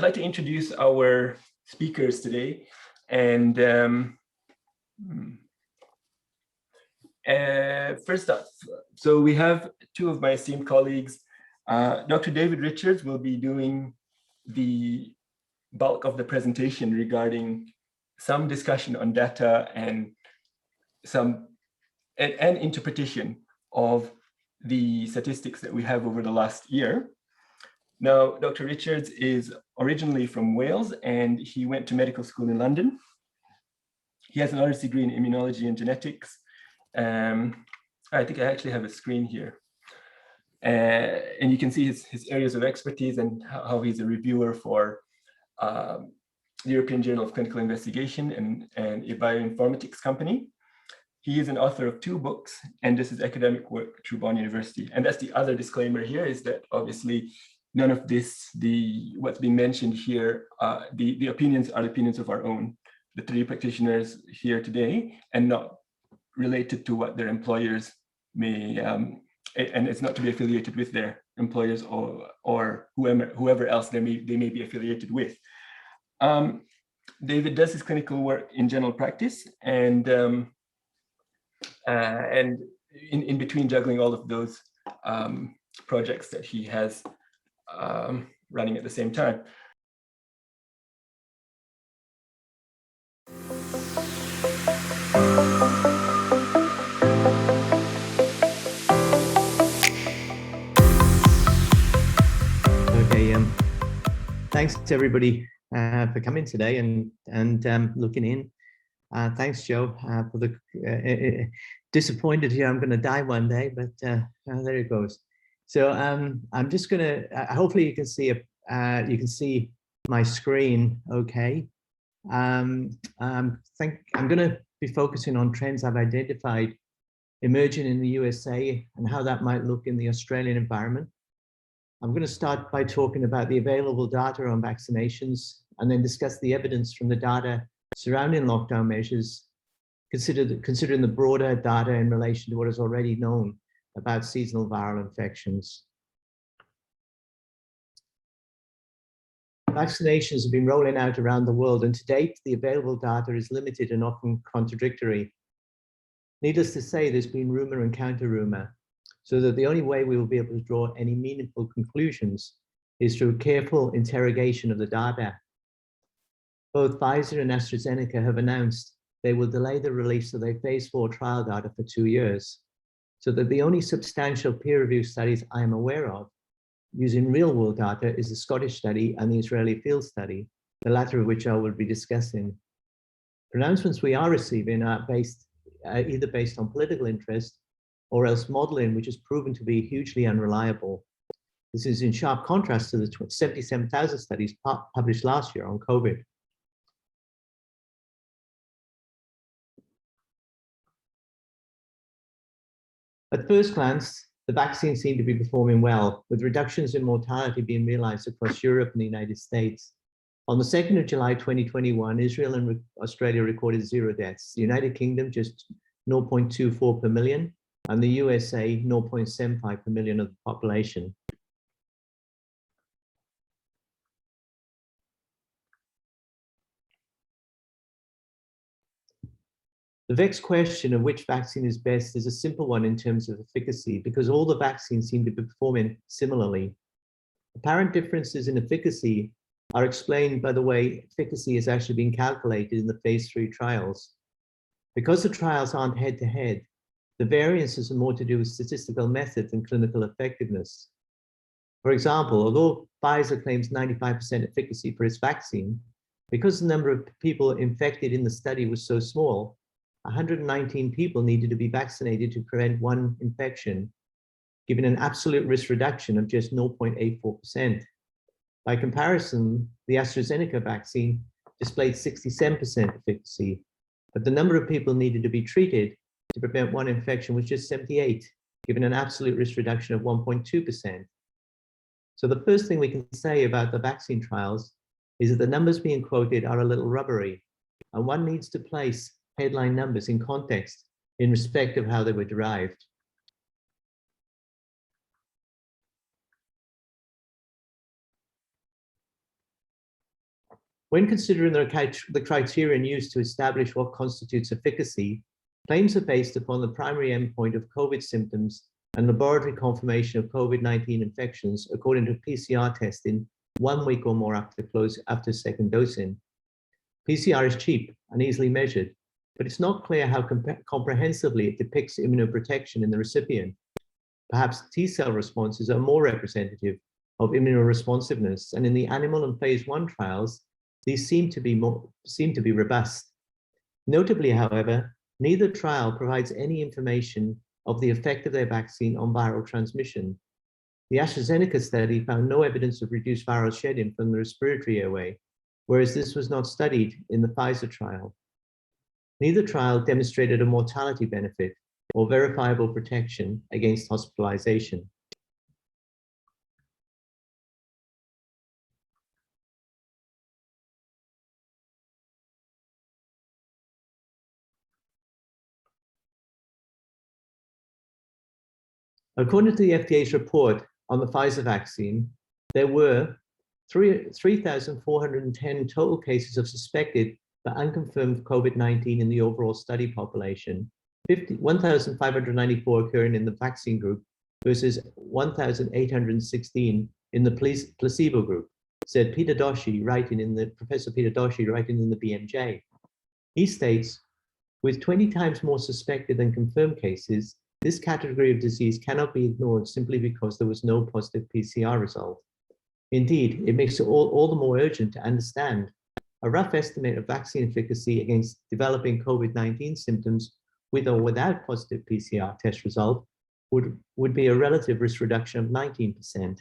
like to introduce our speakers today. And first up, so we have two of my esteemed colleagues. Dr. David Richards will be doing the bulk of the presentation regarding some discussion on data and interpretation of the statistics that we have over the last year. Now, Dr. Richards is originally from Wales, and he went to medical school in London. He has an honours degree in immunology and genetics. I think I actually have a screen here. And you can see his areas of expertise and how he's a reviewer for the European Journal of Clinical Investigation and a bioinformatics company. He is an author of 2 books, and this is academic work through Bonn University. And that's the other disclaimer here, is that obviously none of this, what's been mentioned here, the opinions are opinions of our own, the 3 practitioners here today, and not related to what their employers may, and it's not to be affiliated with their employers or whoever else they may be affiliated with. David does his clinical work in general practice, and in between juggling all of those projects that he has running at the same time. Okay, thanks to everybody for coming today and looking in. Thanks, Joe, for the disappointed here. I'm going to die one day, but there it goes. So I'm just going to. Hopefully, you can see my screen. Okay. I'm going to be focusing on trends I've identified emerging in the USA and how that might look in the Australian environment. I'm going to start by talking about the available data on vaccinations, and then discuss the evidence from the data surrounding lockdown measures, considering the broader data in relation to what is already known about seasonal viral infections. Vaccinations have been rolling out around the world, and to date, the available data is limited and often contradictory. Needless to say, there's been rumor and counter rumor, so that the only way we will be able to draw any meaningful conclusions is through careful interrogation of the data. Both Pfizer and AstraZeneca have announced they will delay the release of their phase 4 trial data for 2 years, so that the only substantial peer-reviewed studies I am aware of using real-world data is the Scottish study and the Israeli field study, the latter of which I will be discussing. Pronouncements we are receiving are either based on political interest or else modeling, which has proven to be hugely unreliable. This is in sharp contrast to the 77,000 studies published last year on COVID. At first glance, the vaccines seem to be performing well, with reductions in mortality being realized across Europe and the United States. On the 2nd of July 2021, Israel and Australia recorded 0 deaths, the United Kingdom just 0.24 per million, and the USA 0.75 per million of the population. The vexed question of which vaccine is best is a simple one in terms of efficacy, because all the vaccines seem to be performing similarly. Apparent differences in efficacy are explained by the way efficacy has actually been calculated in the phase 3 trials. Because the trials aren't head-to-head, the variances are more to do with statistical methods and clinical effectiveness. For example, although Pfizer claims 95% efficacy for its vaccine, because the number of people infected in the study was so small, 119 people needed to be vaccinated to prevent 1 infection, giving an absolute risk reduction of just 0.84%. By comparison, the AstraZeneca vaccine displayed 67% efficacy, but the number of people needed to be treated to prevent 1 infection was just 78, giving an absolute risk reduction of 1.2%. So the first thing we can say about the vaccine trials is that the numbers being quoted are a little rubbery, and one needs to place headline numbers in context in respect of how they were derived. When considering the criterion used to establish what constitutes efficacy, claims are based upon the primary endpoint of COVID symptoms and laboratory confirmation of COVID-19 infections according to PCR testing 1 week or more after second dosing. PCR is cheap and easily measured, but it's not clear how comprehensively it depicts immunoprotection in the recipient. Perhaps T-cell responses are more representative of immunoresponsiveness, and in the animal and phase 1 trials, these seem to be robust. Notably, however, neither trial provides any information of the effect of their vaccine on viral transmission. The AstraZeneca study found no evidence of reduced viral shedding from the respiratory airway, whereas this was not studied in the Pfizer trial. Neither trial demonstrated a mortality benefit or verifiable protection against hospitalization. According to the FDA's report on the Pfizer vaccine, there were 3,410 total cases of suspected but unconfirmed COVID-19 in the overall study population, 1,594 occurring in the vaccine group versus 1,816 in the placebo group, said Professor Peter Doshi, writing in the BMJ. He states, with 20 times more suspected than confirmed cases, this category of disease cannot be ignored simply because there was no positive PCR result. Indeed, it makes it all the more urgent to understand a rough estimate of vaccine efficacy against developing COVID-19 symptoms with or without positive PCR test result would be a relative risk reduction of 19%.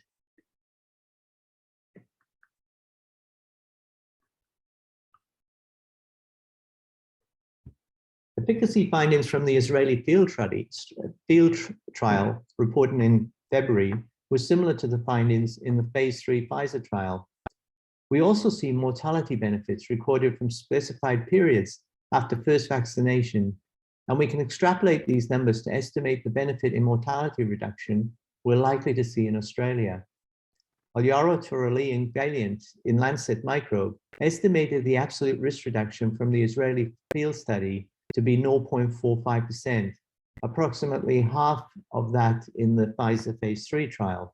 Efficacy findings from the Israeli field trial reported in February was similar to the findings in the phase 3 Pfizer trial. We also see mortality benefits recorded from specified periods after first vaccination, and we can extrapolate these numbers to estimate the benefit in mortality reduction we're likely to see in Australia. Olyaro Torali and Valiant in Lancet Microbe estimated the absolute risk reduction from the Israeli field study to be 0.45%, approximately half of that in the Pfizer phase 3 trial.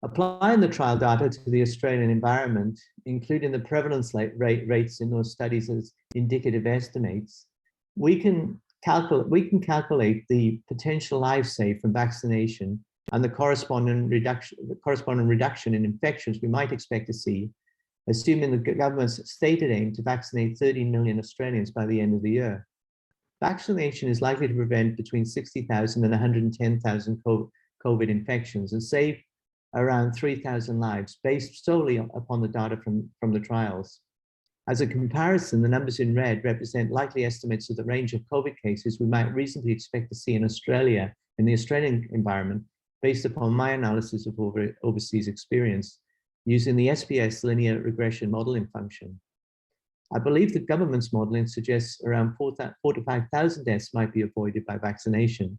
Applying the trial data to the Australian environment, including the prevalence rates in those studies as indicative estimates, we can calculate the potential life saved from vaccination and the corresponding reduction in infections we might expect to see, assuming the government's stated aim to vaccinate 30 million Australians by the end of the year. Vaccination is likely to prevent between 60,000 and 110,000 COVID infections and save around 3,000 lives based solely upon the data from the trials. As a comparison, the numbers in red represent likely estimates of the range of COVID cases we might reasonably expect to see in Australia, in the Australian environment, based upon my analysis of overseas experience using the SBS linear regression modeling function. I believe the government's modeling suggests around 4,000 to 5,000 deaths might be avoided by vaccination.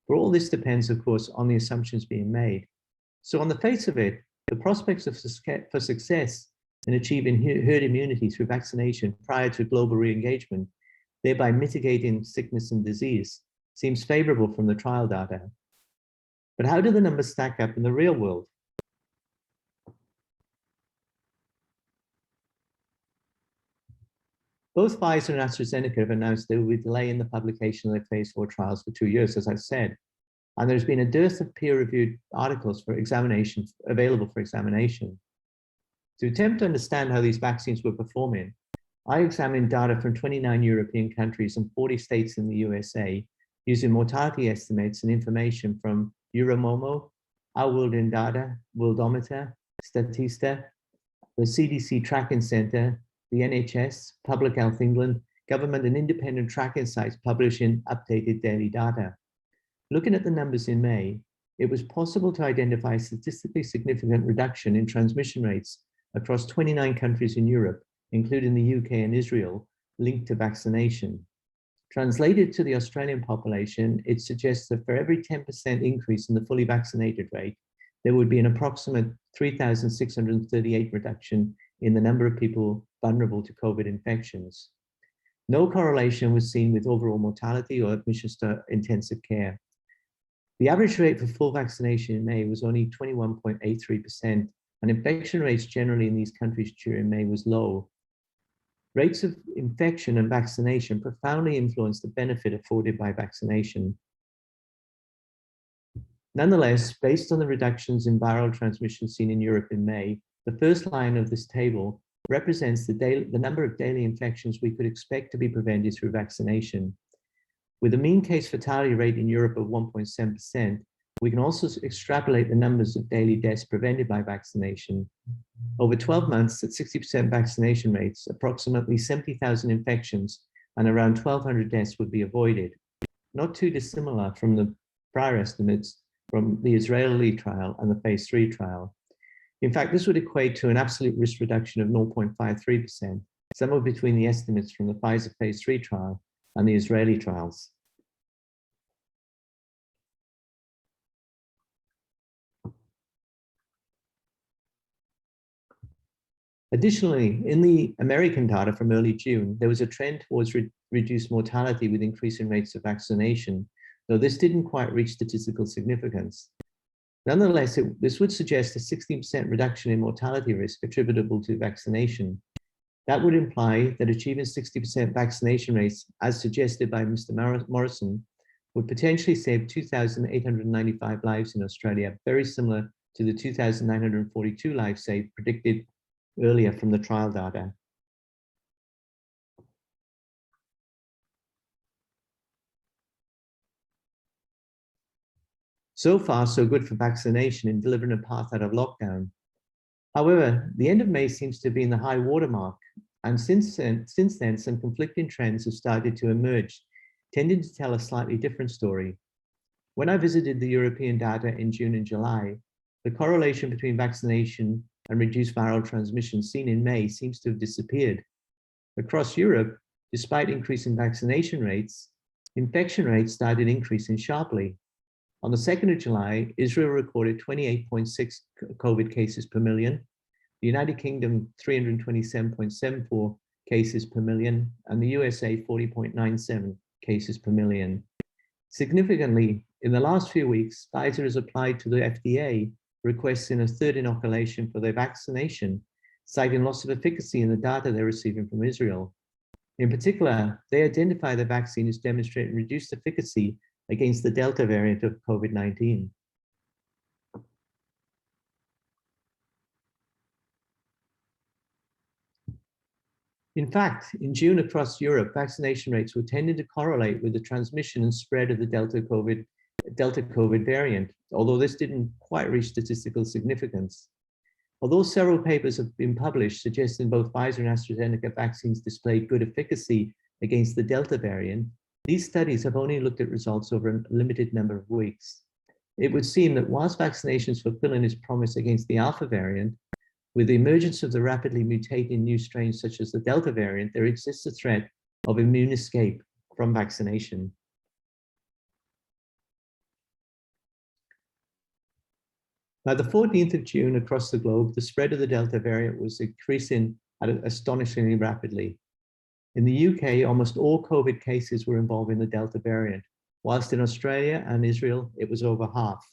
But all this depends, of course, on the assumptions being made. So on the face of it, the prospects for success in achieving herd immunity through vaccination prior to global re-engagement, thereby mitigating sickness and disease, seems favorable from the trial data. But how do the numbers stack up in the real world? Both Pfizer and AstraZeneca have announced they will be delaying the publication of their phase 4 trials for 2 years, as I've said. And there's been a dearth of peer-reviewed articles for examination, available for examination. To attempt to understand how these vaccines were performing, I examined data from 29 European countries and 40 states in the USA, using mortality estimates and information from Euromomo, Our World in Data, Worldometer, Statista, the CDC Tracking Center, the NHS, Public Health England, government and independent tracking sites publishing updated daily data. Looking at the numbers in May, it was possible to identify a statistically significant reduction in transmission rates across 29 countries in Europe, including the UK and Israel, linked to vaccination. Translated to the Australian population, it suggests that for every 10% increase in the fully vaccinated rate, there would be an approximate 3,638 reduction in the number of people vulnerable to COVID infections. No correlation was seen with overall mortality or admissions to intensive care. The average rate for full vaccination in May was only 21.83%, and infection rates generally in these countries during May was low. Rates of infection and vaccination profoundly influence the benefit afforded by vaccination. Nonetheless, based on the reductions in viral transmission seen in Europe in May, the first line of this table represents the number of daily infections we could expect to be prevented through vaccination. With a mean case fatality rate in Europe of 1.7%, we can also extrapolate the numbers of daily deaths prevented by vaccination. Over 12 months at 60% vaccination rates, approximately 70,000 infections and around 1,200 deaths would be avoided. Not too dissimilar from the prior estimates from the Israeli trial and the phase 3 trial. In fact, this would equate to an absolute risk reduction of 0.53%, somewhere between the estimates from the Pfizer phase 3 trial and the Israeli trials. Additionally, in the American data from early June, there was a trend towards reduced mortality with increasing rates of vaccination, though this didn't quite reach statistical significance. Nonetheless, this would suggest a 16% reduction in mortality risk attributable to vaccination. That would imply that achieving 60% vaccination rates, as suggested by Mr. Morrison, would potentially save 2,895 lives in Australia, very similar to the 2,942 lives saved predicted earlier from the trial data. So far, so good for vaccination in delivering a path out of lockdown. However, the end of May seems to be in the high watermark, and since then, some conflicting trends have started to emerge, tending to tell a slightly different story. When I visited the European data in June and July, the correlation between vaccination and reduced viral transmission seen in May seems to have disappeared. Across Europe, despite increasing vaccination rates, infection rates started increasing sharply. On the 2nd of July, Israel recorded 28.6 COVID cases per million, the United Kingdom 327.74 cases per million, and the USA 40.97 cases per million. Significantly, in the last few weeks, Pfizer has applied to the FDA requesting a third inoculation for their vaccination, citing loss of efficacy in the data they're receiving from Israel. In particular, they identify the vaccine as demonstrating reduced efficacy against the Delta variant of COVID-19. In fact, in June across Europe, vaccination rates were tending to correlate with the transmission and spread of the Delta COVID variant, although this didn't quite reach statistical significance. Although several papers have been published suggesting both Pfizer and AstraZeneca vaccines displayed good efficacy against the Delta variant, these studies have only looked at results over a limited number of weeks. It would seem that whilst vaccinations fulfilling its promise against the Alpha variant, with the emergence of the rapidly mutating new strains such as the Delta variant, there exists a threat of immune escape from vaccination. By the 14th of June across the globe, the spread of the Delta variant was increasing astonishingly rapidly. In the UK, almost all COVID cases were involving the Delta variant, whilst in Australia and Israel, it was over half.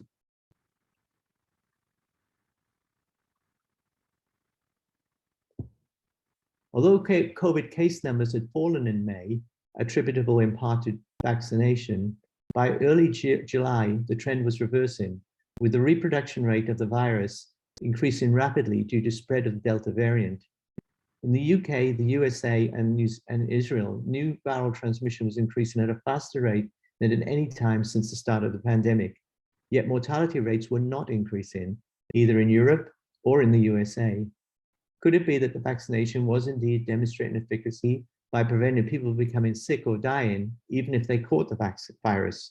Although COVID case numbers had fallen in May, attributable in part to vaccination, by early July, the trend was reversing, with the reproduction rate of the virus increasing rapidly due to spread of the Delta variant. In the UK, the USA, and Israel, new viral transmission was increasing at a faster rate than at any time since the start of the pandemic. Yet mortality rates were not increasing, either in Europe or in the USA. Could it be that the vaccination was indeed demonstrating efficacy by preventing people becoming sick or dying, even if they caught the virus?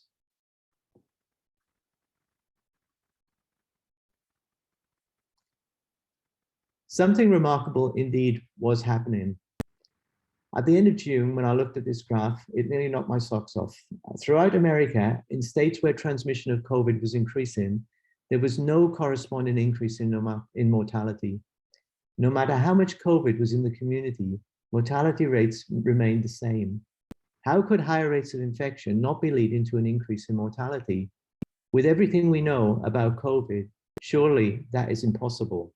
Something remarkable indeed was happening. At the end of June, when I looked at this graph, it nearly knocked my socks off. Throughout America, in states where transmission of COVID was increasing, there was no corresponding increase in mortality. No matter how much COVID was in the community, mortality rates remained the same. How could higher rates of infection not be leading to an increase in mortality? With everything we know about COVID, surely that is impossible.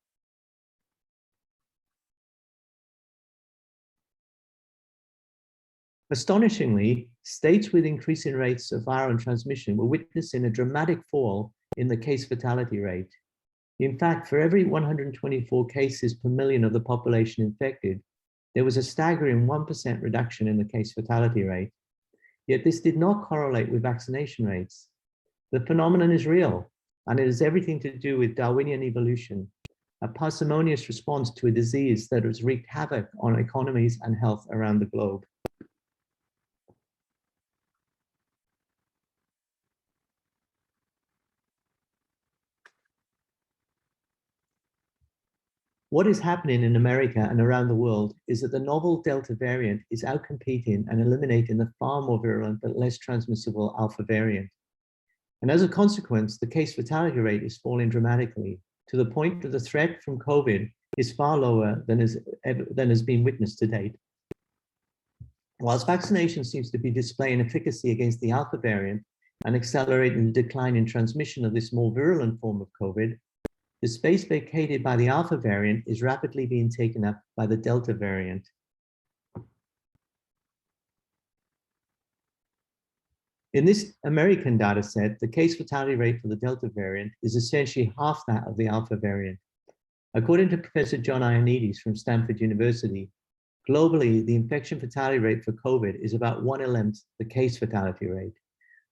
Astonishingly, states with increasing rates of viral transmission were witnessing a dramatic fall in the case fatality rate. In fact, for every 124 cases per million of the population infected, there was a staggering 1% reduction in the case fatality rate. Yet this did not correlate with vaccination rates. The phenomenon is real, and it has everything to do with Darwinian evolution, a parsimonious response to a disease that has wreaked havoc on economies and health around the globe. What is happening in America and around the world is that the novel Delta variant is outcompeting and eliminating the far more virulent but less transmissible Alpha variant. And as a consequence, the case fatality rate is falling dramatically to the point that the threat from COVID is far lower than has been witnessed to date. Whilst vaccination seems to be displaying efficacy against the Alpha variant and accelerating the decline in transmission of this more virulent form of COVID, the space vacated by the Alpha variant is rapidly being taken up by the Delta variant. In this American data set, the case fatality rate for the Delta variant is essentially half that of the Alpha variant. According to Professor John Ioannidis from Stanford University, globally, the infection fatality rate for COVID is about 1/11 the case fatality rate,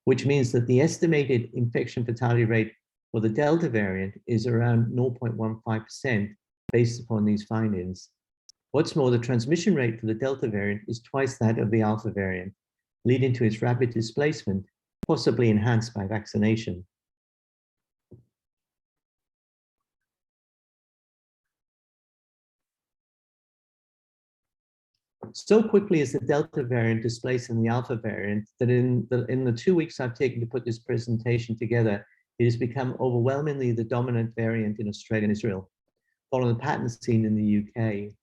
which means that the estimated infection fatality rate for the Delta variant is around 0.15% based upon these findings. What's more, the transmission rate for the Delta variant is twice that of the Alpha variant, leading to its rapid displacement, possibly enhanced by vaccination. So quickly is the Delta variant displacing the Alpha variant that in the 2 weeks I've taken to put this presentation together, it has become overwhelmingly the dominant variant in Australia and Israel, following the pattern seen in the UK.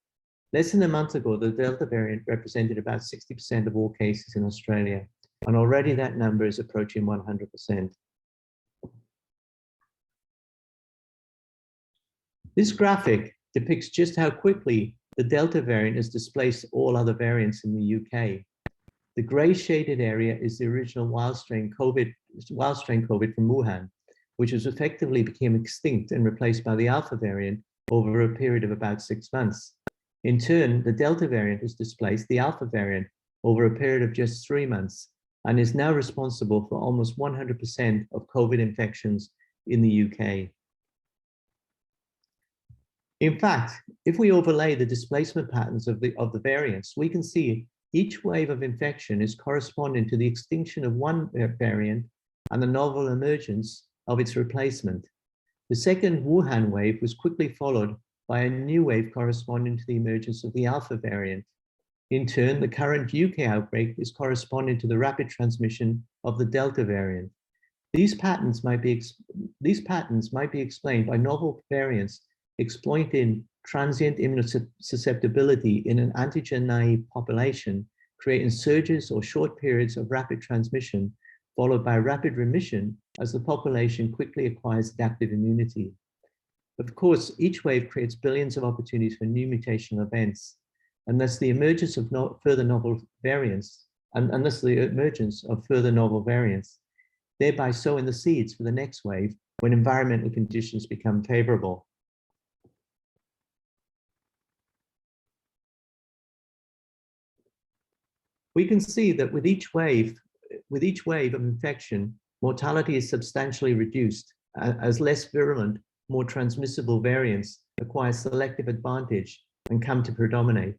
Less than a month ago, the Delta variant represented about 60% of all cases in Australia, and already that number is approaching 100%. This graphic depicts just how quickly the Delta variant has displaced all other variants in the UK. The gray shaded area is the original wild strain COVID from Wuhan, which was effectively became extinct and replaced by the Alpha variant over a period of about 6 months. In turn, the Delta variant has displaced the Alpha variant over a period of just 3 months and is now responsible for almost 100% of COVID infections in the UK. In fact, if we overlay the displacement patterns of the variants, we can see each wave of infection is corresponding to the extinction of one variant and the novel emergence of its replacement. The second Wuhan wave was quickly followed by a new wave corresponding to the emergence of the Alpha variant. In turn, the current UK outbreak is corresponding to the rapid transmission of the Delta variant. These patterns might be explained by novel variants exploiting transient immunosusceptibility in an antigen-naive population, creating surges or short periods of rapid transmission, followed by rapid remission as the population quickly acquires adaptive immunity. Of course, each wave creates billions of opportunities for new mutational events, and thus the emergence of further novel variants, thereby sowing the seeds for the next wave when environmental conditions become favorable. We can see that with each wave of infection, mortality is substantially reduced as less virulent, more transmissible variants acquire selective advantage and come to predominate.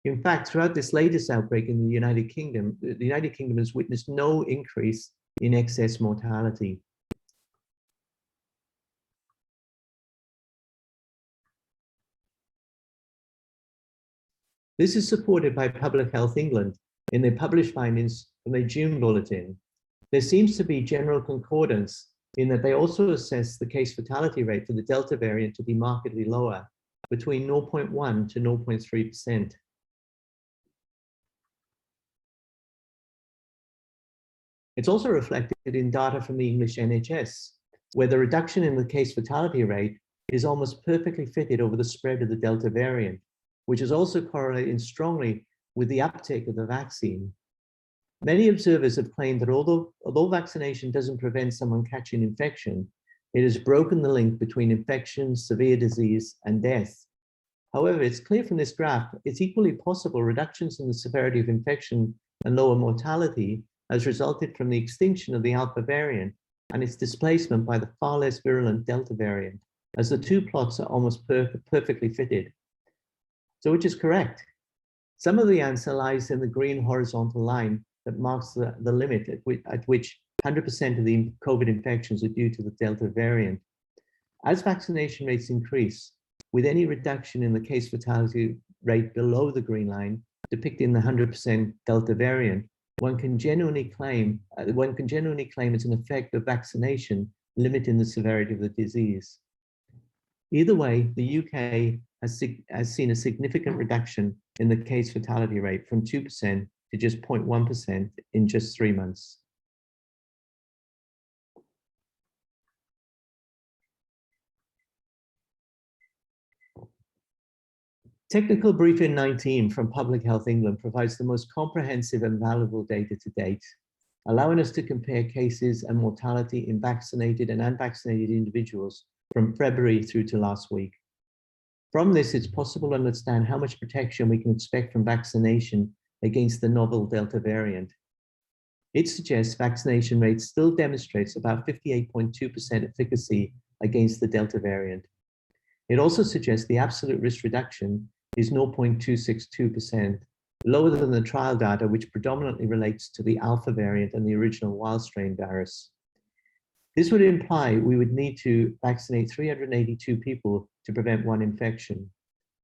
In fact, throughout this latest outbreak in the United Kingdom has witnessed no increase in excess mortality. This is supported by Public Health England in their published findings from their June bulletin. There seems to be general concordance in that they also assess the case fatality rate for the Delta variant to be markedly lower, between 0.1 to 0.3%. It's also reflected in data from the English NHS, where the reduction in the case fatality rate is almost perfectly fitted over the spread of the Delta variant, which is also correlating strongly with the uptake of the vaccine. Many observers have claimed that although vaccination doesn't prevent someone catching infection, it has broken the link between infection, severe disease, and death. However, it's clear from this graph, it's equally possible reductions in the severity of infection and lower mortality has resulted from the extinction of the Alpha variant and its displacement by the far less virulent Delta variant, as the two plots are almost perfectly fitted. So which is correct? Some of the answer lies in the green horizontal line that marks the limit at which 100% of the COVID infections are due to the Delta variant. As vaccination rates increase, with any reduction in the case fatality rate below the green line, depicting the 100% Delta variant, one can genuinely claim it's an effect of vaccination limiting the severity of the disease. Either way, the UK has seen a significant reduction in the case fatality rate from 2% to just 0.1% in just 3 months. Technical Briefing 19 from Public Health England provides the most comprehensive and valuable data to date, allowing us to compare cases and mortality in vaccinated and unvaccinated individuals from February through to last week. From this, it's possible to understand how much protection we can expect from vaccination against the novel Delta variant. It suggests vaccination rate still demonstrates about 58.2% efficacy against the Delta variant. It also suggests the absolute risk reduction is 0.262%, lower than the trial data, which predominantly relates to the Alpha variant and the original wild strain virus. This would imply we would need to vaccinate 382 people to prevent one infection.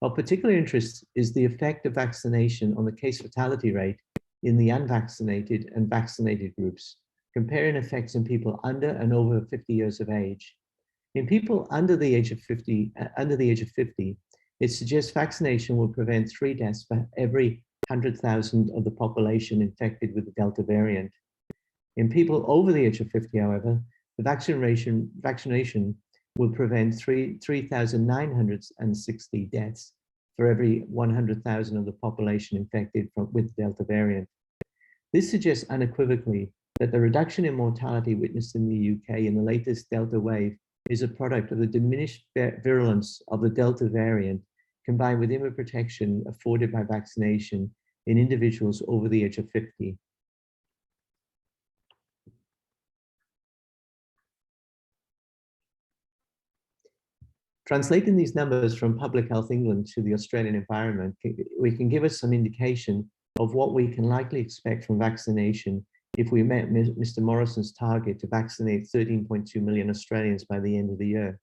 Of particular interest is the effect of vaccination on the case fatality rate in the unvaccinated and vaccinated groups, comparing effects in people under and over 50 years of age. In people under the age of 50, it suggests vaccination will prevent 3 deaths for every 100,000 of the population infected with the Delta variant. In people over the age of 50, however, the vaccination will prevent 3,960 deaths for every 100,000 of the population infected with the Delta variant. This suggests unequivocally that the reduction in mortality witnessed in the UK in the latest Delta wave is a product of the diminished virulence of the Delta variant combined with immune protection afforded by vaccination in individuals over the age of 50. Translating these numbers from Public Health England to the Australian environment, we can give us some indication of what we can likely expect from vaccination if we met Mr. Morrison's target to vaccinate 13.2 million Australians by the end of the year.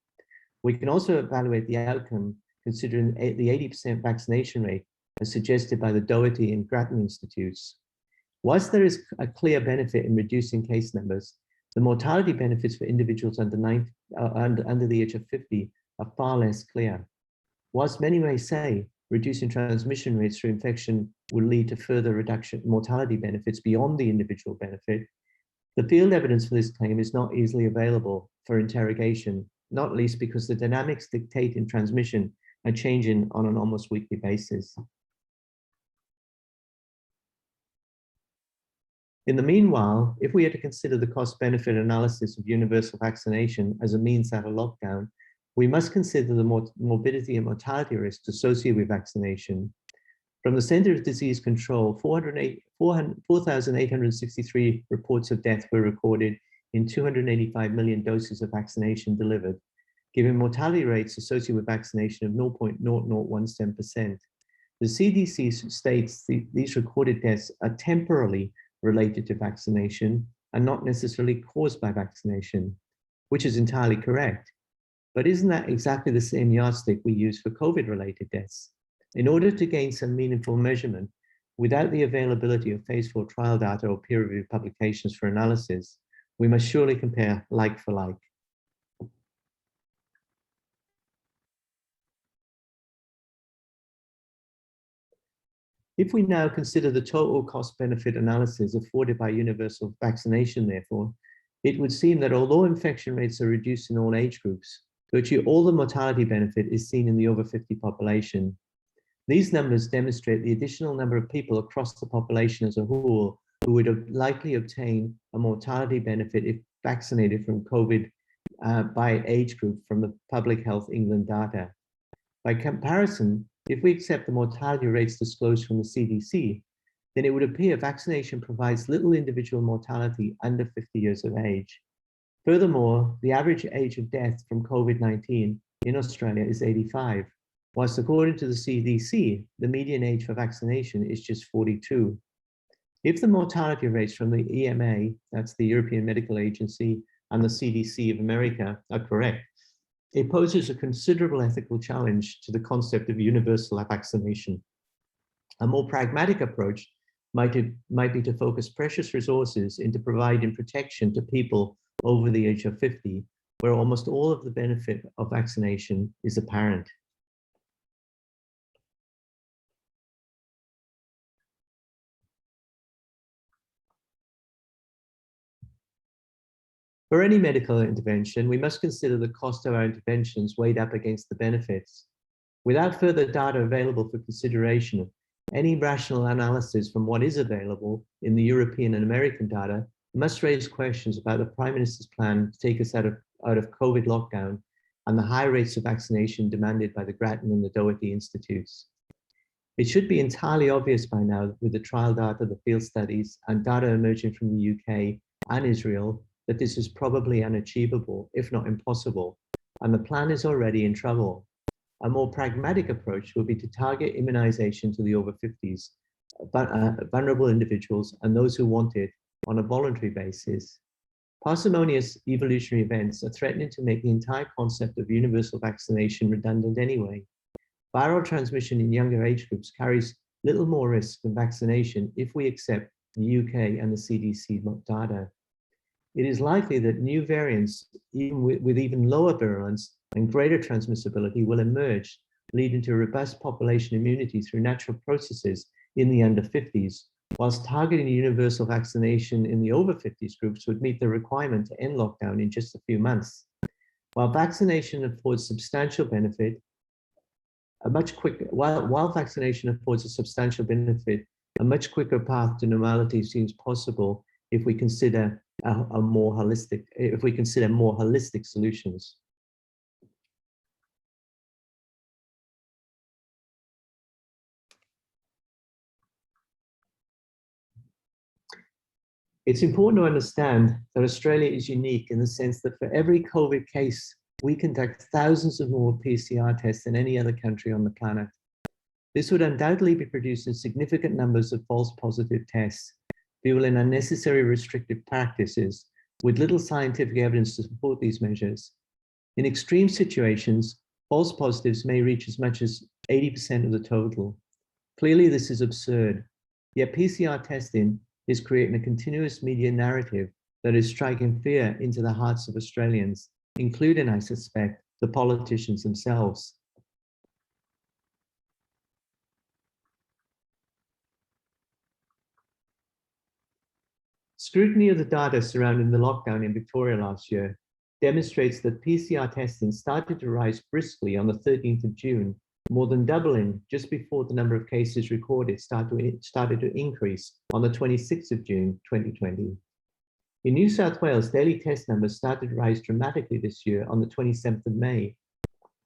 We can also evaluate the outcome considering the 80% vaccination rate as suggested by the Doherty and Grattan Institutes. Whilst there is a clear benefit in reducing case numbers, the mortality benefits for individuals under the age of 50 are far less clear. Whilst many may say reducing transmission rates through infection will lead to further reduction in mortality benefits beyond the individual benefit, the field evidence for this claim is not easily available for interrogation, not least because the dynamics dictating transmission are changing on an almost weekly basis. In the meanwhile, if we are to consider the cost-benefit analysis of universal vaccination as a means out of lockdown, we must consider the morbidity and mortality risks associated with vaccination. From the Centre of Disease Control, 4,863 reports of death were recorded in 285 million doses of vaccination delivered, giving mortality rates associated with vaccination of 0.0017%. The CDC states these recorded deaths are temporarily related to vaccination and not necessarily caused by vaccination, which is entirely correct. But isn't that exactly the same yardstick we use for COVID-related deaths? In order to gain some meaningful measurement, without the availability of phase 4 trial data or peer-reviewed publications for analysis, we must surely compare like for like. If we now consider the total cost-benefit analysis afforded by universal vaccination, therefore, it would seem that although infection rates are reduced in all age groups, virtually all the mortality benefit is seen in the over 50 population. These numbers demonstrate the additional number of people across the population as a whole who would have likely obtain a mortality benefit if vaccinated from COVID by age group from the Public Health England data. By comparison, if we accept the mortality rates disclosed from the CDC, then it would appear vaccination provides little individual mortality under 50 years of age. Furthermore, the average age of death from COVID-19 in Australia is 85, whilst according to the CDC, the median age for vaccination is just 42. If the mortality rates from the EMA, that's the European Medical Agency, and the CDC of America are correct, it poses a considerable ethical challenge to the concept of universal vaccination. A more pragmatic approach might be to focus precious resources into providing protection to people over the age of 50, where almost all of the benefit of vaccination is apparent. For any medical intervention, we must consider the cost of our interventions weighed up against the benefits. Without further data available for consideration, any rational analysis from what is available in the European and American data must raise questions about the Prime Minister's plan to take us out of COVID lockdown and the high rates of vaccination demanded by the Grattan and the Doherty Institutes. It should be entirely obvious by now with the trial data, the field studies, and data emerging from the UK and Israel that this is probably unachievable, if not impossible, and the plan is already in trouble. A more pragmatic approach will be to target immunization to the over 50s, vulnerable individuals, and those who want it on a voluntary basis. Parsimonious evolutionary events are threatening to make the entire concept of universal vaccination redundant anyway. Viral transmission in younger age groups carries little more risk than vaccination if we accept the UK and the CDC data. It is likely that new variants, even with even lower virulence and greater transmissibility, will emerge, leading to robust population immunity through natural processes in the under 50s, whilst targeting universal vaccination in the over 50s groups would meet the requirement to end lockdown in just a few months. While vaccination affords substantial benefit, a much quicker path to normality seems possible if we consider more holistic solutions. It's important to understand that Australia is unique in the sense that for every COVID case, we conduct thousands of more PCR tests than any other country on the planet. This would undoubtedly be producing significant numbers of false positive tests, fueling unnecessary restrictive practices with little scientific evidence to support these measures. In extreme situations, false positives may reach as much as 80% of the total. Clearly, this is absurd. Yet PCR testing is creating a continuous media narrative that is striking fear into the hearts of Australians, including, I suspect, the politicians themselves. Scrutiny of the data surrounding the lockdown in Victoria last year demonstrates that PCR testing started to rise briskly on the 13th of June, more than doubling just before the number of cases recorded started to increase on the 26th of June, 2020. In New South Wales, daily test numbers started to rise dramatically this year on the 27th of May,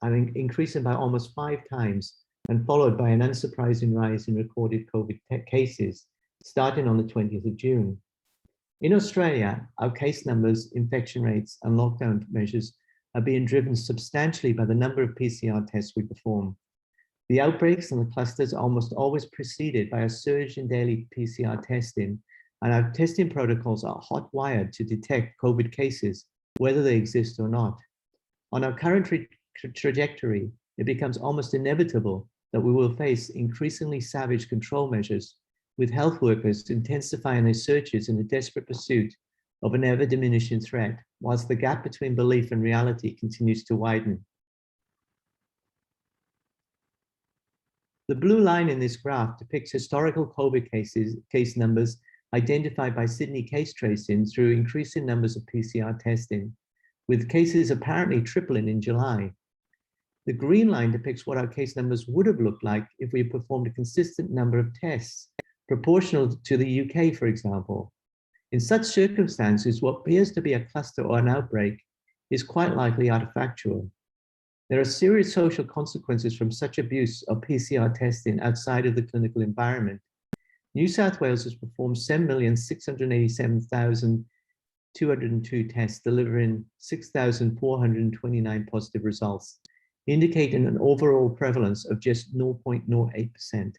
and increasing by almost 5 times, and followed by an unsurprising rise in recorded COVID cases, starting on the 20th of June. In Australia, our case numbers, infection rates, and lockdown measures are being driven substantially by the number of PCR tests we perform. The outbreaks and the clusters are almost always preceded by a surge in daily PCR testing, and our testing protocols are hot-wired to detect COVID cases, whether they exist or not. On our current trajectory, it becomes almost inevitable that we will face increasingly savage control measures, with health workers intensifying their searches in a desperate pursuit of an ever-diminishing threat, whilst the gap between belief and reality continues to widen. The blue line in this graph depicts historical COVID case numbers identified by Sydney case tracing through increasing numbers of PCR testing, with cases apparently tripling in July. The green line depicts what our case numbers would have looked like if we had performed a consistent number of tests, proportional to the UK, for example. In such circumstances, what appears to be a cluster or an outbreak is quite likely artifactual. There are serious social consequences from such abuse of PCR testing outside of the clinical environment. New South Wales has performed 7,687,202 tests, delivering 6,429 positive results, indicating an overall prevalence of just 0.08%.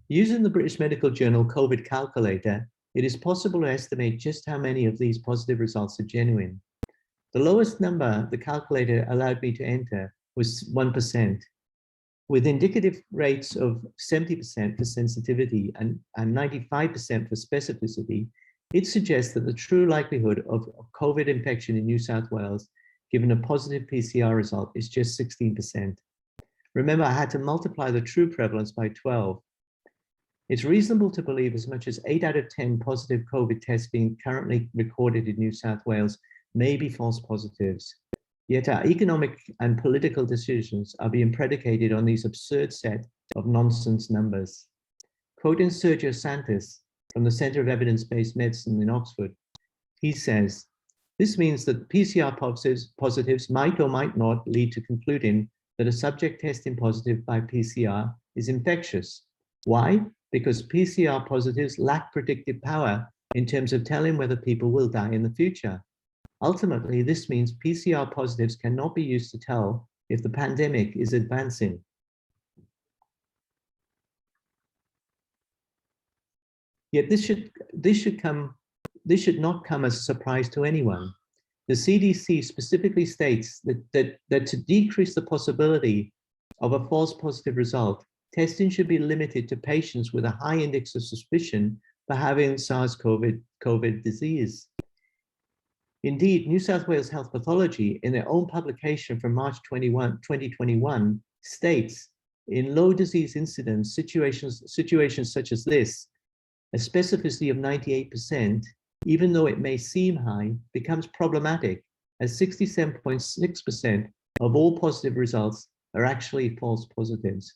Using the British Medical Journal COVID calculator, it is possible to estimate just how many of these positive results are genuine. The lowest number the calculator allowed me to enter was 1%. With indicative rates of 70% for sensitivity and 95% for specificity, it suggests that the true likelihood of COVID infection in New South Wales, given a positive PCR result, is just 16%. Remember, I had to multiply the true prevalence by 12. It's reasonable to believe as much as 8 out of 10 positive COVID tests being currently recorded in New South Wales may be false positives. Yet our economic and political decisions are being predicated on these absurd set of nonsense numbers. Quoting Sergio Santos from the Centre of Evidence-Based Medicine in Oxford, he says, "This means that PCR positives might or might not lead to concluding that a subject testing positive by PCR is infectious. Why? Because PCR positives lack predictive power in terms of telling whether people will die in the future. Ultimately, this means PCR positives cannot be used to tell if the pandemic is advancing." Yet this should not come as a surprise to anyone. The CDC specifically states that to decrease the possibility of a false positive result, testing should be limited to patients with a high index of suspicion for having SARS-CoV disease. Indeed, New South Wales Health Pathology, in their own publication from March 2021, states, in low disease incidence situations such as this, a specificity of 98%, even though it may seem high, becomes problematic, as 67.6% of all positive results are actually false positives.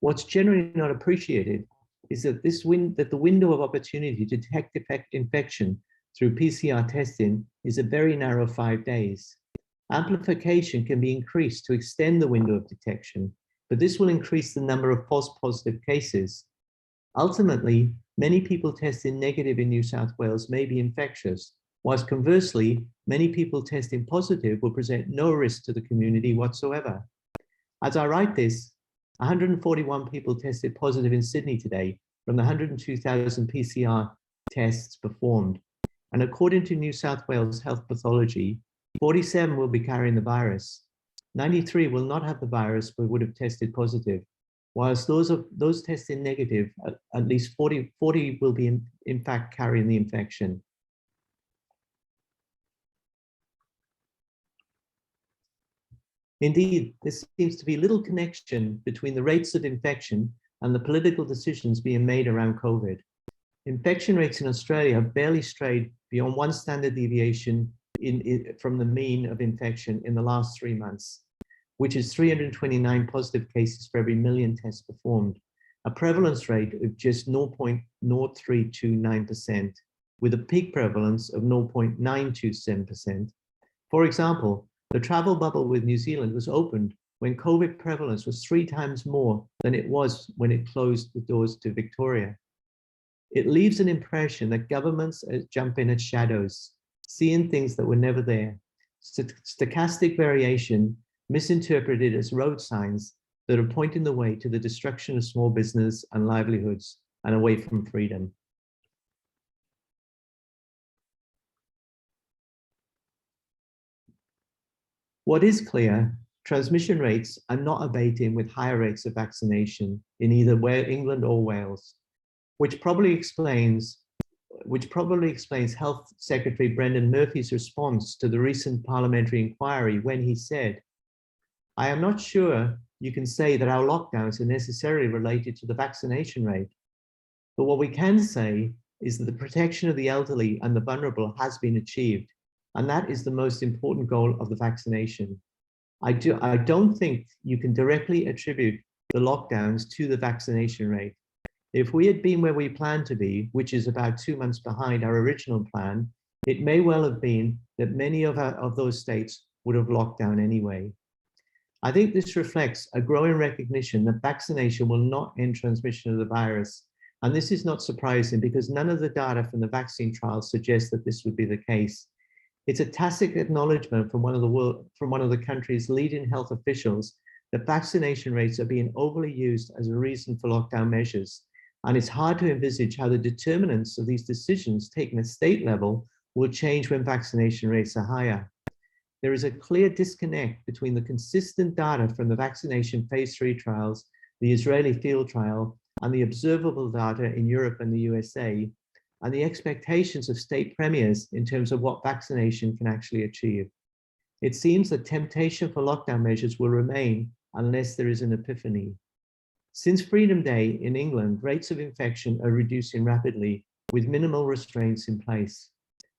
What's generally not appreciated is that the window of opportunity to detect infection through PCR testing is a very narrow 5 days. Amplification can be increased to extend the window of detection, but this will increase the number of false positive cases. Ultimately, many people testing negative in New South Wales may be infectious, whilst conversely, many people testing positive will present no risk to the community whatsoever. As I write this, 141 people tested positive in Sydney today from the 102,000 PCR tests performed. And according to New South Wales Health Pathology, 47 will be carrying the virus. 93 will not have the virus but would have tested positive, whilst those testing negative, at least 40 will be in fact carrying the infection. Indeed, there seems to be little connection between the rates of infection and the political decisions being made around COVID. Infection rates in Australia have barely strayed beyond one standard deviation from the mean of infection in the last 3 months, which is 329 positive cases for every million tests performed, a prevalence rate of just 0.0329%, with a peak prevalence of 0.927%. For example, the travel bubble with New Zealand was opened when COVID prevalence was 3 times more than it was when it closed the doors to Victoria. It leaves an impression that governments jump in at shadows, seeing things that were never there. Stochastic variation misinterpreted as road signs that are pointing the way to the destruction of small business and livelihoods and away from freedom. What is clear, transmission rates are not abating with higher rates of vaccination in either England or Wales, which probably explains Health Secretary Brendan Murphy's response to the recent parliamentary inquiry when he said, "I am not sure you can say that our lockdowns are necessarily related to the vaccination rate. But what we can say is that the protection of the elderly and the vulnerable has been achieved. And that is the most important goal of the vaccination. I don't think you can directly attribute the lockdowns to the vaccination rate. If we had been where we planned to be, which is about 2 months behind our original plan, it may well have been that many of those states would have locked down anyway." I think this reflects a growing recognition that vaccination will not end transmission of the virus. And this is not surprising because none of the data from the vaccine trials suggests that this would be the case. It's a tacit acknowledgement from one of the country's leading health officials that vaccination rates are being overly used as a reason for lockdown measures. And it's hard to envisage how the determinants of these decisions taken at state level will change when vaccination rates are higher. There is a clear disconnect between the consistent data from the vaccination phase 3 trials, the Israeli field trial, and the observable data in Europe and the USA, and the expectations of state premiers in terms of what vaccination can actually achieve. It seems that temptation for lockdown measures will remain unless there is an epiphany. Since Freedom Day in England, rates of infection are reducing rapidly with minimal restraints in place.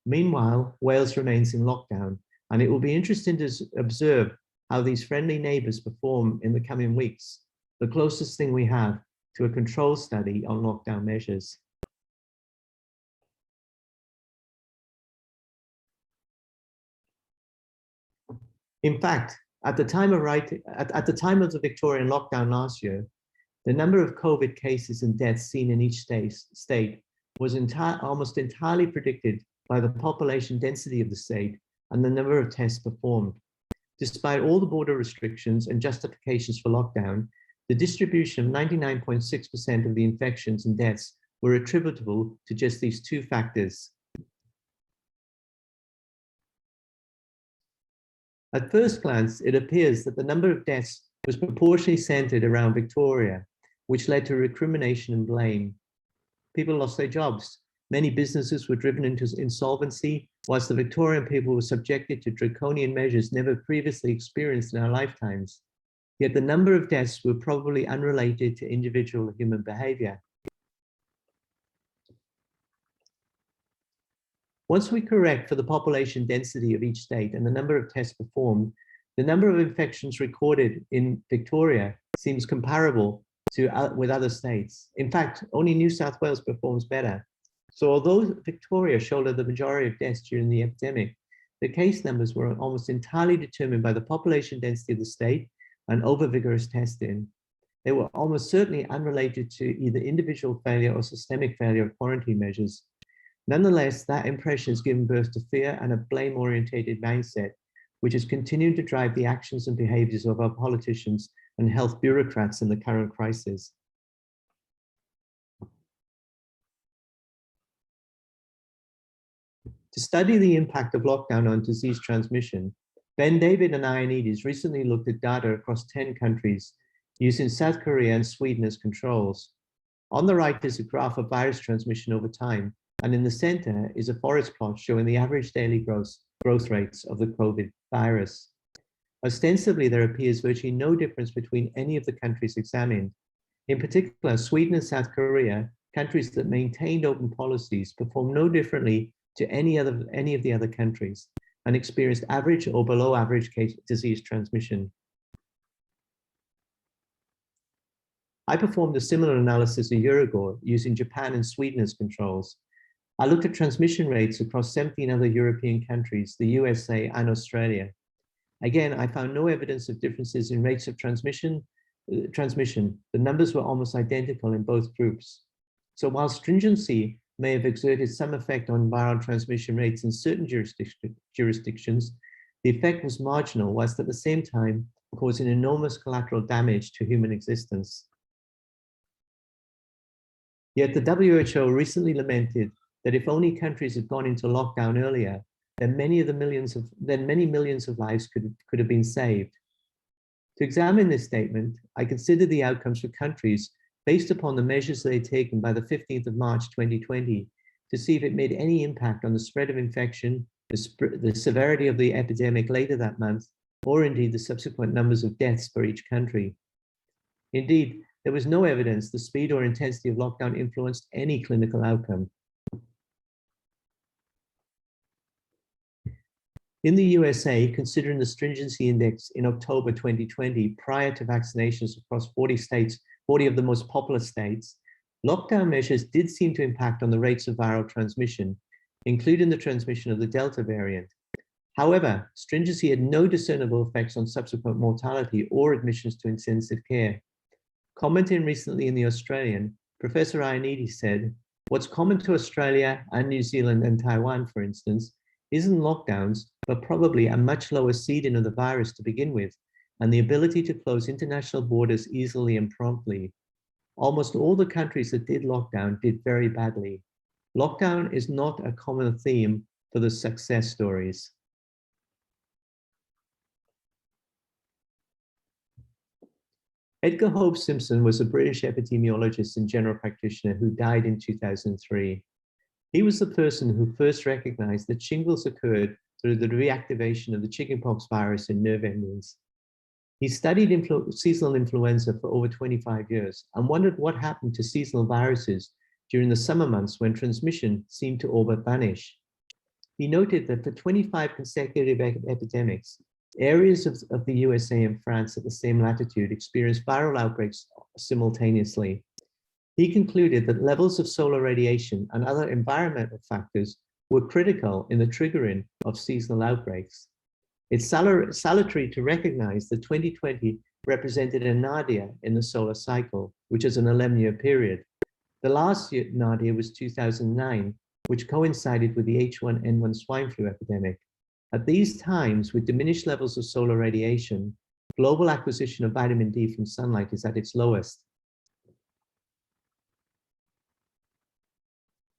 Meanwhile, Wales remains in lockdown, and it will be interesting to observe how these friendly neighbours perform in the coming weeks, the closest thing we have to a control study on lockdown measures. In fact, at the time of the Victorian lockdown last year, the number of COVID cases and deaths seen in each state was almost entirely predicted by the population density of the state and the number of tests performed. Despite all the border restrictions and justifications for lockdown, the distribution of 99.6% of the infections and deaths were attributable to just these two factors. At first glance, it appears that the number of deaths was proportionally centered around Victoria, which led to recrimination and blame. People lost their jobs. Many businesses were driven into insolvency, whilst the Victorian people were subjected to draconian measures never previously experienced in our lifetimes. Yet the number of deaths were probably unrelated to individual human behavior. Once we correct for the population density of each state and the number of tests performed, the number of infections recorded in Victoria seems comparable with other states. In fact, only New South Wales performs better. So although Victoria shouldered the majority of deaths during the epidemic, the case numbers were almost entirely determined by the population density of the state and over-vigorous testing. They were almost certainly unrelated to either individual failure or systemic failure of quarantine measures. Nonetheless, that impression has given birth to fear and a blame-orientated mindset, which has continued to drive the actions and behaviors of our politicians and health bureaucrats in the current crisis. To study the impact of lockdown on disease transmission, Ben David and Ioannidis recently looked at data across 10 countries using South Korea and Sweden as controls. On the right is a graph of virus transmission over time, and in the center is a forest plot showing the average daily growth rates of the COVID virus. Ostensibly, there appears virtually no difference between any of the countries examined. In particular, Sweden and South Korea, countries that maintained open policies, performed no differently to any of the other countries and experienced average or below average disease transmission. I performed a similar analysis a year ago using Japan and Sweden as controls. I looked at transmission rates across 17 other European countries, the USA and Australia. Again, I found no evidence of differences in rates of transmission. The numbers were almost identical in both groups. So while stringency may have exerted some effect on viral transmission rates in certain jurisdictions, the effect was marginal, whilst at the same time causing enormous collateral damage to human existence. Yet the WHO recently lamented that if only countries had gone into lockdown earlier, then many millions of lives could have been saved. To examine this statement, I considered the outcomes for countries based upon the measures they had taken by the 15th of March 2020 to see if it made any impact on the spread of infection, the severity of the epidemic later that month, or indeed the subsequent numbers of deaths for each country. Indeed, there was no evidence the speed or intensity of lockdown influenced any clinical outcome. In the USA, considering the stringency index in October 2020, prior to vaccinations across 40 of the most populous states, lockdown measures did seem to impact on the rates of viral transmission, including the transmission of the Delta variant. However, stringency had no discernible effects on subsequent mortality or admissions to intensive care. Commenting recently in The Australian, Professor Reanalysis said, "What's common to Australia and New Zealand and Taiwan, for instance, isn't lockdowns, but probably a much lower seeding of the virus to begin with, and the ability to close international borders easily and promptly. Almost all the countries that did lockdown did very badly. Lockdown is not a common theme for the success stories." Edgar Hope Simpson was a British epidemiologist and general practitioner who died in 2003. He was the person who first recognized that shingles occurred through the reactivation of the chickenpox virus in nerve endings. He studied seasonal influenza for over 25 years and wondered what happened to seasonal viruses during the summer months when transmission seemed to all but vanish. He noted that for 25 consecutive epidemics, areas of the USA and France at the same latitude experienced viral outbreaks simultaneously. He concluded that levels of solar radiation and other environmental factors were critical in the triggering of seasonal outbreaks. It's salutary to recognize that 2020 represented a nadir in the solar cycle, which is an 11-year period. The last nadir was 2009, which coincided with the H1N1 swine flu epidemic. At these times, with diminished levels of solar radiation, global acquisition of vitamin D from sunlight is at its lowest.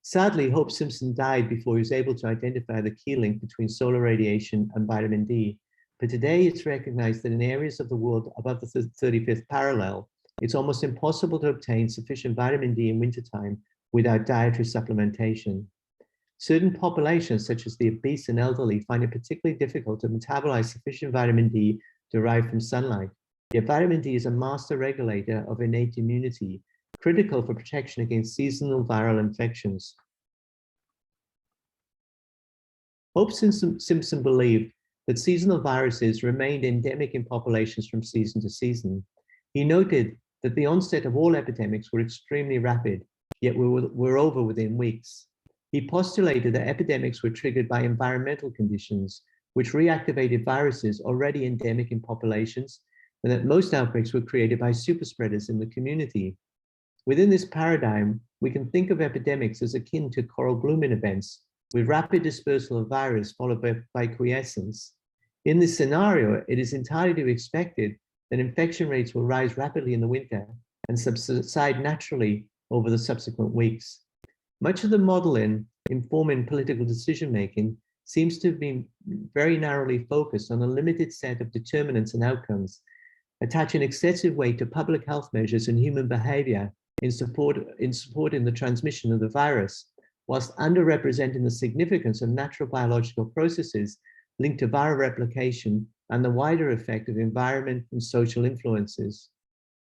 Sadly, Hope Simpson died before he was able to identify the key link between solar radiation and vitamin D. But today it's recognized that in areas of the world above the 35th parallel, it's almost impossible to obtain sufficient vitamin D in wintertime without dietary supplementation. Certain populations, such as the obese and elderly, find it particularly difficult to metabolize sufficient vitamin D derived from sunlight. Yet vitamin D is a master regulator of innate immunity, critical for protection against seasonal viral infections. Hope Simpson believed that seasonal viruses remained endemic in populations from season to season. He noted that the onset of all epidemics were extremely rapid, yet were over within weeks. He postulated that epidemics were triggered by environmental conditions, which reactivated viruses already endemic in populations, and that most outbreaks were created by superspreaders in the community. Within this paradigm, we can think of epidemics as akin to coral blooming events, with rapid dispersal of virus followed by quiescence. In this scenario, it is entirely to be expected that infection rates will rise rapidly in the winter and subside naturally over the subsequent weeks. Much of the modeling informing political decision-making seems to have been very narrowly focused on a limited set of determinants and outcomes, attaching excessive weight to public health measures and human behavior in supporting the transmission of the virus, whilst underrepresenting the significance of natural biological processes linked to viral replication and the wider effect of environment and social influences.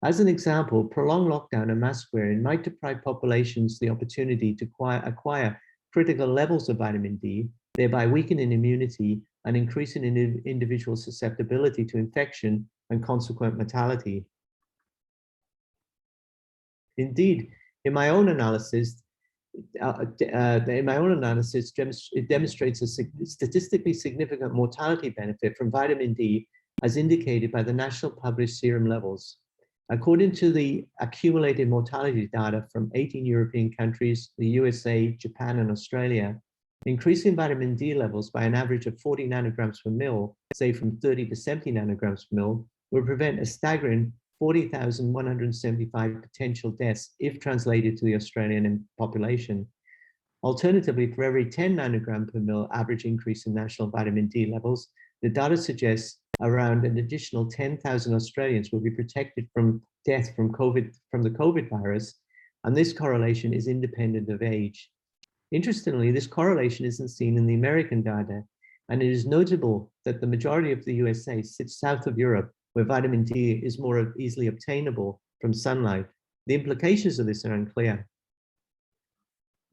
As an example, prolonged lockdown and mask wearing might deprive populations the opportunity to acquire critical levels of vitamin D, thereby weakening immunity and increasing individual susceptibility to infection and consequent mortality. Indeed, in my own analysis, it demonstrates a statistically significant mortality benefit from vitamin D as indicated by the national published serum levels. According to the accumulated mortality data from 18 European countries, the USA, Japan, and Australia, increasing vitamin D levels by an average of 40 nanograms per mil, say from 30 to 70 nanograms per mil, will prevent a staggering 40,175 potential deaths if translated to the Australian population. Alternatively, for every 10 nanogram per mil average increase in national vitamin D levels, the data suggests around an additional 10,000 Australians will be protected from death from the COVID virus, and this correlation is independent of age. Interestingly, this correlation isn't seen in the American data, and it is notable that the majority of the USA sits south of Europe, where vitamin D is more easily obtainable from sunlight. The implications of this are unclear.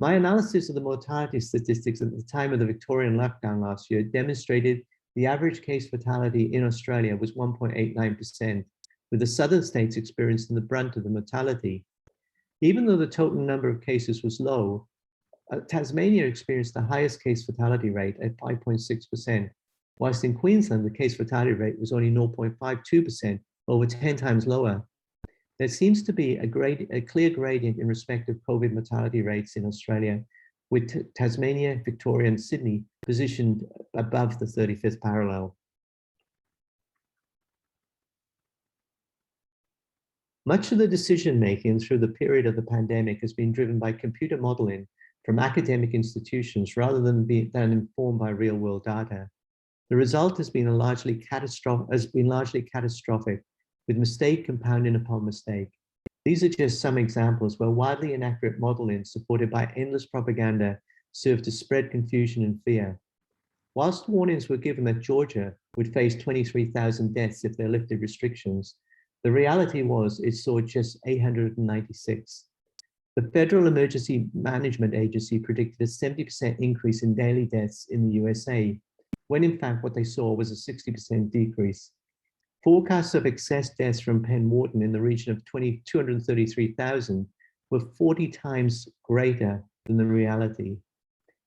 My analysis of the mortality statistics at the time of the Victorian lockdown last year demonstrated the average case fatality in Australia was 1.89%, with the southern states experiencing the brunt of the mortality. Even though the total number of cases was low, Tasmania experienced the highest case fatality rate at 5.6%, whilst in Queensland, the case fatality rate was only 0.52%, over 10 times lower. There seems to be a clear gradient in respect of COVID mortality rates in Australia, with Tasmania, Victoria, and Sydney positioned above the 35th parallel. Much of the decision-making through the period of the pandemic has been driven by computer modeling from academic institutions rather than informed by real-world data. The result has been largely catastrophic, with mistake compounding upon mistake. These are just some examples where widely inaccurate modeling supported by endless propaganda served to spread confusion and fear. Whilst warnings were given that Georgia would face 23,000 deaths if they lifted restrictions, the reality was it saw just 896. The Federal Emergency Management Agency predicted a 70% increase in daily deaths in the USA, when in fact what they saw was a 60% decrease. Forecasts of excess deaths from Penn Wharton in the region of 233,000 were 40 times greater than the reality.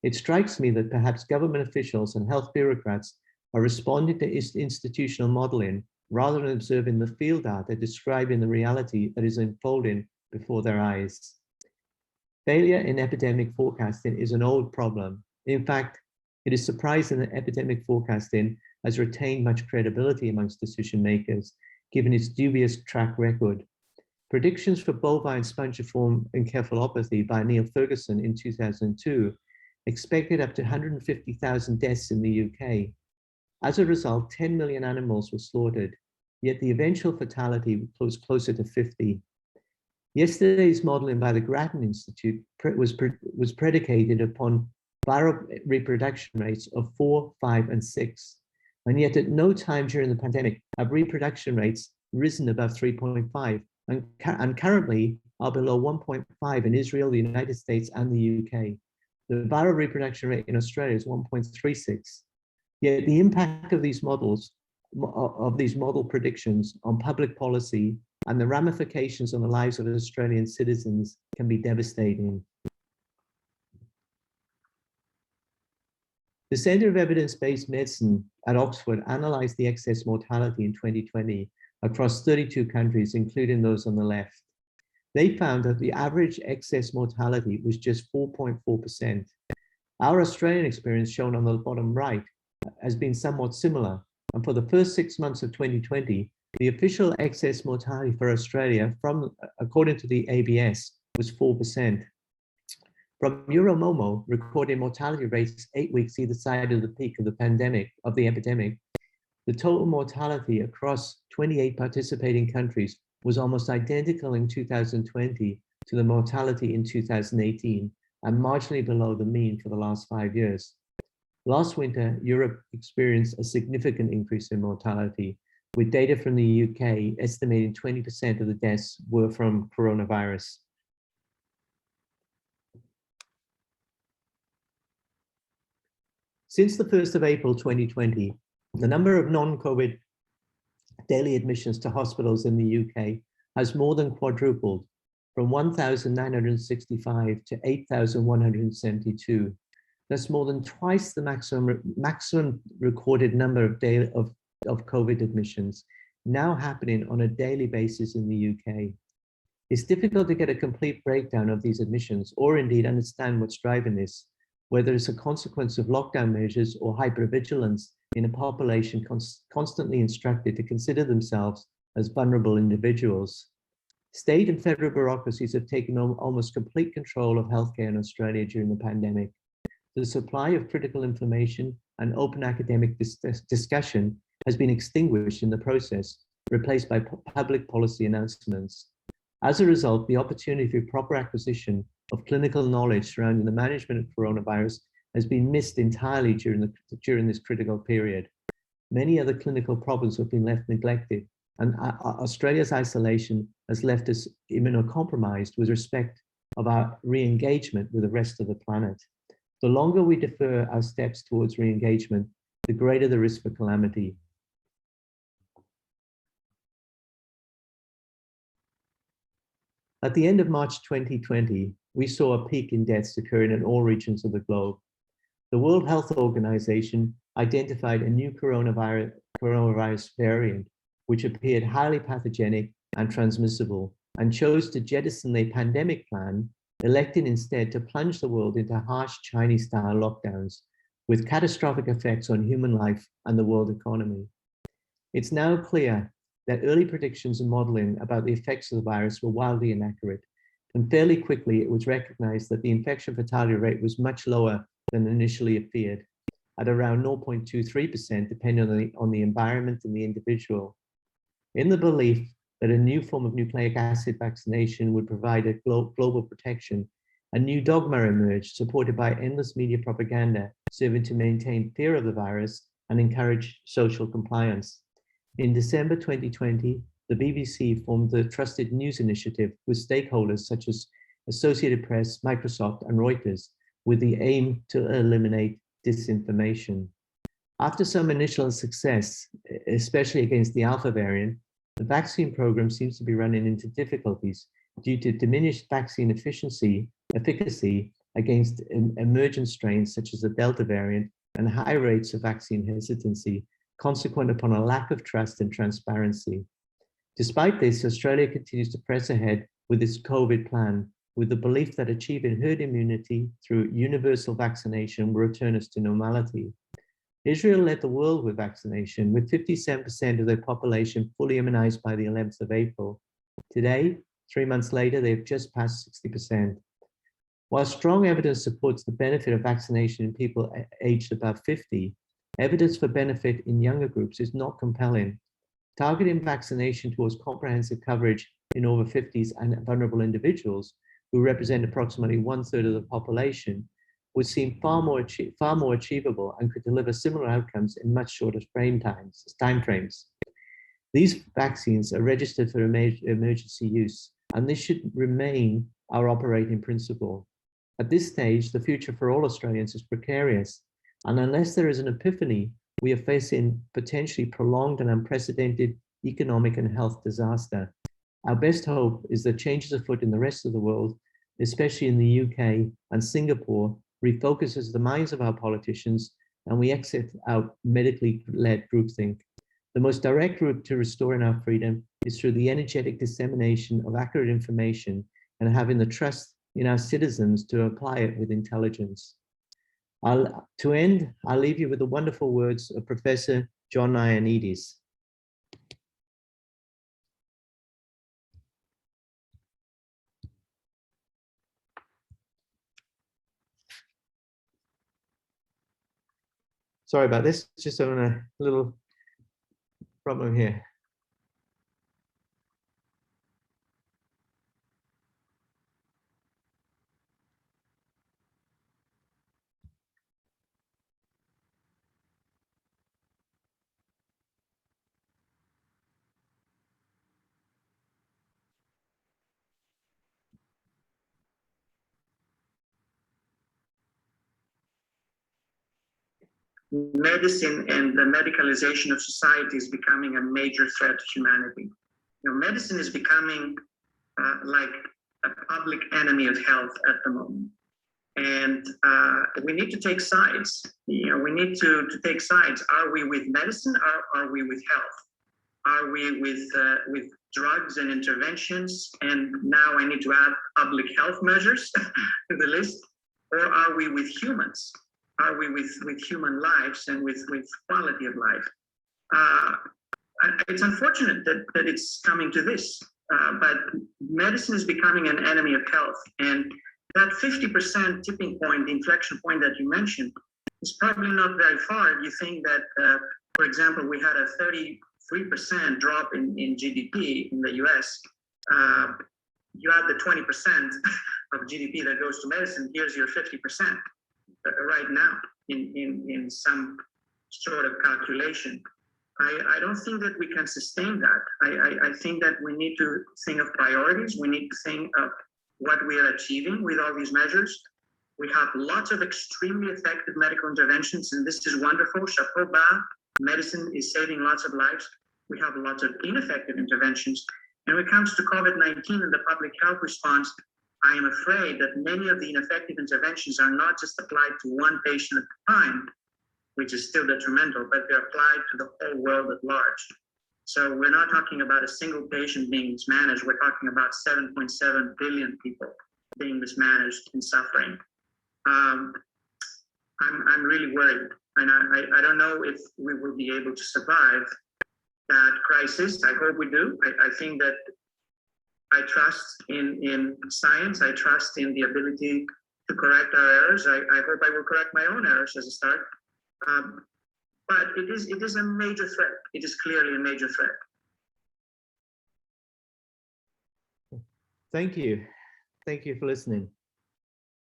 It strikes me that perhaps government officials and health bureaucrats are responding to institutional modeling rather than observing the field data describing the reality that is unfolding before their eyes. Failure in epidemic forecasting is an old problem. In fact, it is surprising that epidemic forecasting has retained much credibility amongst decision makers, given its dubious track record. Predictions for bovine spongiform encephalopathy by Neil Ferguson in 2002 expected up to 150,000 deaths in the UK. As a result, 10 million animals were slaughtered, yet the eventual fatality was closer to 50. Yesterday's modeling by the Grattan Institute was predicated upon viral reproduction rates of 4, 5, and 6. And yet at no time during the pandemic have reproduction rates risen above 3.5 and currently are below 1.5 in Israel, the United States, and the UK. The viral reproduction rate in Australia is 1.36. Yet the impact of these model predictions on public policy and the ramifications on the lives of Australian citizens can be devastating. The Centre of Evidence-Based Medicine at Oxford analysed the excess mortality in 2020 across 32 countries, including those on the left. They found that the average excess mortality was just 4.4%. Our Australian experience, shown on the bottom right, has been somewhat similar. And for the first 6 months of 2020, the official excess mortality for Australia, according to the ABS, was 4%. From Euromomo, recording mortality rates 8 weeks either side of the peak of the epidemic, the total mortality across 28 participating countries was almost identical in 2020 to the mortality in 2018, and marginally below the mean for the last 5 years. Last winter, Europe experienced a significant increase in mortality, with data from the UK estimating 20% of the deaths were from coronavirus. Since the 1st of April 2020, the number of non-COVID daily admissions to hospitals in the UK has more than quadrupled, from 1,965 to 8,172. That's more than twice the maximum recorded number of COVID admissions now happening on a daily basis in the UK. It's difficult to get a complete breakdown of these admissions or indeed understand what's driving this, whether it's a consequence of lockdown measures or hypervigilance in a population constantly instructed to consider themselves as vulnerable individuals. State and federal bureaucracies have taken almost complete control of healthcare in Australia during the pandemic. The supply of critical information and open academic discussion has been extinguished in the process, replaced by public policy announcements. As a result, the opportunity for proper acquisition of clinical knowledge surrounding the management of coronavirus has been missed entirely during this critical period. Many other clinical problems have been left neglected, and Australia's isolation has left us immunocompromised with respect of our re-engagement with the rest of the planet. The longer we defer our steps towards re-engagement, the greater the risk for calamity. At the end of March 2020, we saw a peak in deaths occurring in all regions of the globe. The World Health Organization identified a new coronavirus variant, which appeared highly pathogenic and transmissible, and chose to jettison a pandemic plan, electing instead to plunge the world into harsh Chinese-style lockdowns, with catastrophic effects on human life and the world economy. It's now clear that early predictions and modeling about the effects of the virus were wildly inaccurate, and fairly quickly it was recognized that the infection fatality rate was much lower than initially feared, at around 0.23%, depending on the environment and the individual. In the belief that a new form of nucleic acid vaccination would provide a global protection, a new dogma emerged, supported by endless media propaganda, serving to maintain fear of the virus and encourage social compliance. In December 2020, the BBC formed the Trusted News Initiative with stakeholders such as Associated Press, Microsoft, and Reuters, with the aim to eliminate disinformation. After some initial success, especially against the Alpha variant, the vaccine program seems to be running into difficulties due to diminished vaccine efficacy against emergent strains such as the Delta variant and high rates of vaccine hesitancy, consequent upon a lack of trust and transparency. Despite this, Australia continues to press ahead with its COVID plan, with the belief that achieving herd immunity through universal vaccination will return us to normality. Israel led the world with vaccination, with 57% of their population fully immunized by the 11th of April. Today, 3 months later, they've just passed 60%. While strong evidence supports the benefit of vaccination in people aged above 50, evidence for benefit in younger groups is not compelling. Targeting vaccination towards comprehensive coverage in over 50s and vulnerable individuals, who represent approximately 1/3 of the population, would seem far more achievable and could deliver similar outcomes in much shorter time frames. These vaccines are registered for emergency use, and this should remain our operating principle. At this stage, the future for all Australians is precarious, and unless there is an epiphany, we are facing potentially prolonged and unprecedented economic and health disaster. Our best hope is that changes afoot in the rest of the world, especially in the UK and Singapore, refocuses the minds of our politicians, and we exit our medically led groupthink. The most direct route to restoring our freedom is through the energetic dissemination of accurate information and having the trust in our citizens to apply it with intelligence. To end, I'll leave you with the wonderful words of Professor John Ioannidis. Sorry about this, just on a little problem here. Medicine and the medicalization of society is becoming a major threat to humanity. You know, medicine is becoming like a public enemy of health at the moment. And we need to take sides. You know, we need to take sides. Are we with medicine or are we with health? Are we with drugs and interventions? And now I need to add public health measures to the list. Or are we with humans? Are we with human lives and with quality of life? It's unfortunate that it's coming to this. but medicine is becoming an enemy of health. And that 50% tipping point, the inflection point that you mentioned, is probably not very far. You think that, for example, we had a 33% drop in GDP in the US. You add the 20% of GDP that goes to medicine, here's your 50% right now in some sort of calculation. I don't think that we can sustain that. I think that we need to think of priorities. We need to think of what we are achieving with all these measures. We have lots of extremely effective medical interventions, and this is wonderful. Chapeau bas, medicine is saving lots of lives. We have lots of ineffective interventions. And when it comes to COVID-19 and the public health response, I am afraid that many of the ineffective interventions are not just applied to one patient at a time, which is still detrimental, but they're applied to the whole world at large. So we're not talking about a single patient being mismanaged. We're talking about 7.7 billion people being mismanaged and suffering. I'm really worried, and I don't know if we will be able to survive that crisis. I hope we do. I think that I trust in science. I trust in the ability to correct our errors. I hope I will correct my own errors as a start. But it is a major threat. It is clearly a major threat. Thank you. Thank you for listening.